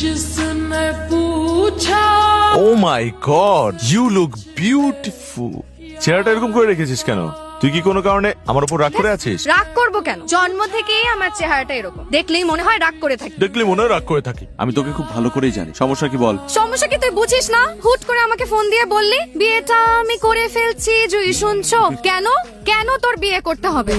जिसने पूछा ও মাই god, you look beautiful. চেহারাটা এরকম করে রেখেছিস কেন? তুই কি কোনো কারণে আমার উপর রাগ করে আছিস? রাগ করবো কেন? জন্ম থেকেই আমার চেহারাটা এরকম, দেখলেই মনে হয় রাগ করে থাকি। দেখলে মনে হয় রাগ করে থাকি। আমি তোকে খুব ভালো করেই জানি, সমস্যা কি বল? সমস্যা কি তুই বুঝিস না? হুট করে আমাকে ফোন দিয়ে বললি বিয়েটা আমি করে ফেলছি, জুই শুনছো? কেন কেন তোর বিয়ে করতে হবে?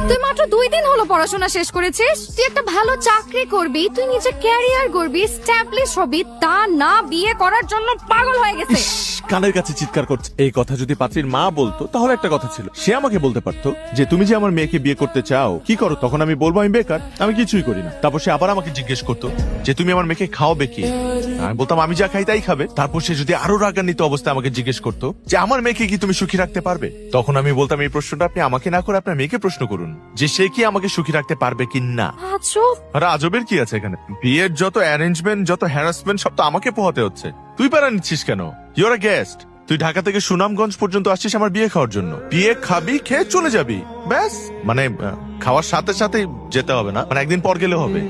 তুই মাত্র 2 দিন হলো পড়াশোনা শেষ করেছিস। তুই একটা ভালো চাকরি করবি, তুই নিজের ক্যারিয়ার করবি, স্ট্যাবলিশ হবি, তা না বিয়ে করার জন্য পাগল হয়ে গেছে। কানের কাছে চিৎকার করছে। এই কথা যদি পাত্রীর মা বলতো তাহলে একটা কথা ছিল, সে আমাকে বলতে পারতো যে তুমি যে আমার মেয়েকে বিয়ে করতে চাও কি করো, তখন আমি বলবো আমি বেকার, আমি কিছুই করি না। তারপর সে আবার আমাকে জিজ্ঞেস করতো যে তুমি আমার মেয়েকে খাওয়াবে কি, আমি বলতাম আমি যা খাই তাই খাবে। তারপর সে যদি আরো রাগান্বিত অবস্থায় আমাকে জিজ্ঞেস করতো যে আমার মেয়েকে কি তুমি সুখী রাখতে পারবে, তখন আমি বলতাম এই প্রশ্নটা আপনি আমাকে না করে আপনার মেয়েকে প্রশ্ন করুন যে সে কি আমাকে সুখী রাখতে পারবে কি না। আরে আজবের কি আছে এখানে? বিয়ের যত অ্যারেঞ্জমেন্ট, যত হ্যারাসমেন্ট সব তো আমাকে পোহাতে হচ্ছে। তুই প্যারা নিচ্ছিস কেন? Your a guest. তুই ঢাকা থেকে সুনামগঞ্জ পর্যন্ত আসছিস আমার বিয়ে খাওয়ার জন্য। বিয়ে খাবি, খেয়ে চলে যাবি, ব্যাস। মানে খাওয়ার সাথে সাথে যেতে হবে না, মানে একদিন পর গেলে হবে।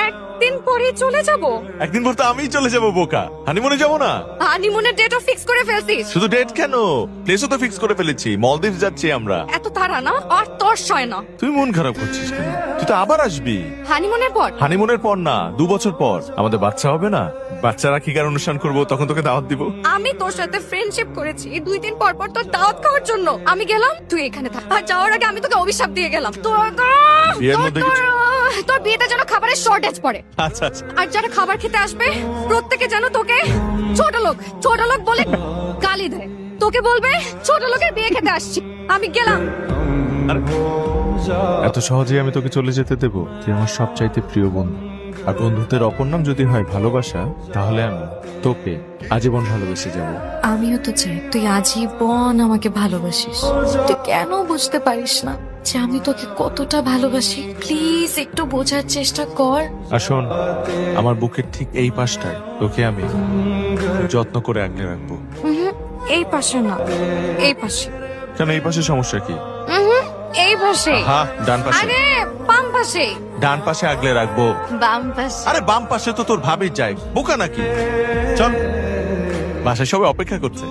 একদিন পরে চলে যাব? একদিন পর তো আমিই চলে যাবো বোকা, হানিমুনে যাবো না? হানিমুনের ডেটও ফিক্স করে ফেলছিস? শুধু ডেট কেন, প্লেসও তো ফিক্স করে ফেলেছি, মলদ্বীপ যাচ্ছি আমরা। এত তাড়া না, আর তোর সয় না। তুই মন খারাপ করছিস কেন? তুই তো আবার আসবি। হানিমুনের পর? হানিমুনের পর না, 2 বছর পর আমাদের বাচ্চা হবে না, বাচ্চা রাখিকার অনুষ্ঠান করবো, তখন তোকে দাওয়াত দিব। আমি তোর সাথে ফ্রেন্ডশিপ করেছি 2 দিন পর পর তোর দাওয়াত খাওয়ার জন্য। আমি গেলাম, তুই এখানে থাক। আর যাওয়ার আগে আমি তোকে অভিশাপ দিয়ে গেলাম, বিয়ের মধ্যে কিছু- তোর বিয়েতে যেন খাবারের শর্টেজ পড়ে। আচ্ছা আচ্ছা। আর যারা খাবার খেতে আসবে প্রত্যেকে যেন তোকে ছোট লোক বলে গালি দেয়। তোকে বলবে ছোট লোকের বিয়ে খেতে আসছি। আমি গেলাম। এত সহজে আমি তোকে চলে যেতে দেবো? তুই আমার সবচাইতে প্রিয় বন্ধু, আর বন্ধুত্বের অপর নাম যদি হয় ভালোবাসা, তাহলে আমি তোকে আজীবন ভালোবেসে যাব। আমিও তো চাই তুই আজীবন আমাকে ভালোবাসিস। তুই কেন বুঝতে পারিস না যে আমি তোকে কতটা ভালোবাসি? প্লিজ একটু বোঝার চেষ্টা কর। আর শোন, আমার বুকের ঠিক এই পাশটায় তোকে আমি যত্ন করে আগলে রাখবো। এই পাশে না, এই পাশে। কেন, এই পাশে সমস্যা কি? এই পাশে। হ্যাঁ, ডান পাশে। আরে বাম পাশে। ডান পাশে আগলে রাখবো। বাম পাশে। আরে বাম পাশে তো তোর ভাবি যায়, বোকা নাকি? চল, বাসায় সবাই অপেক্ষা করছে।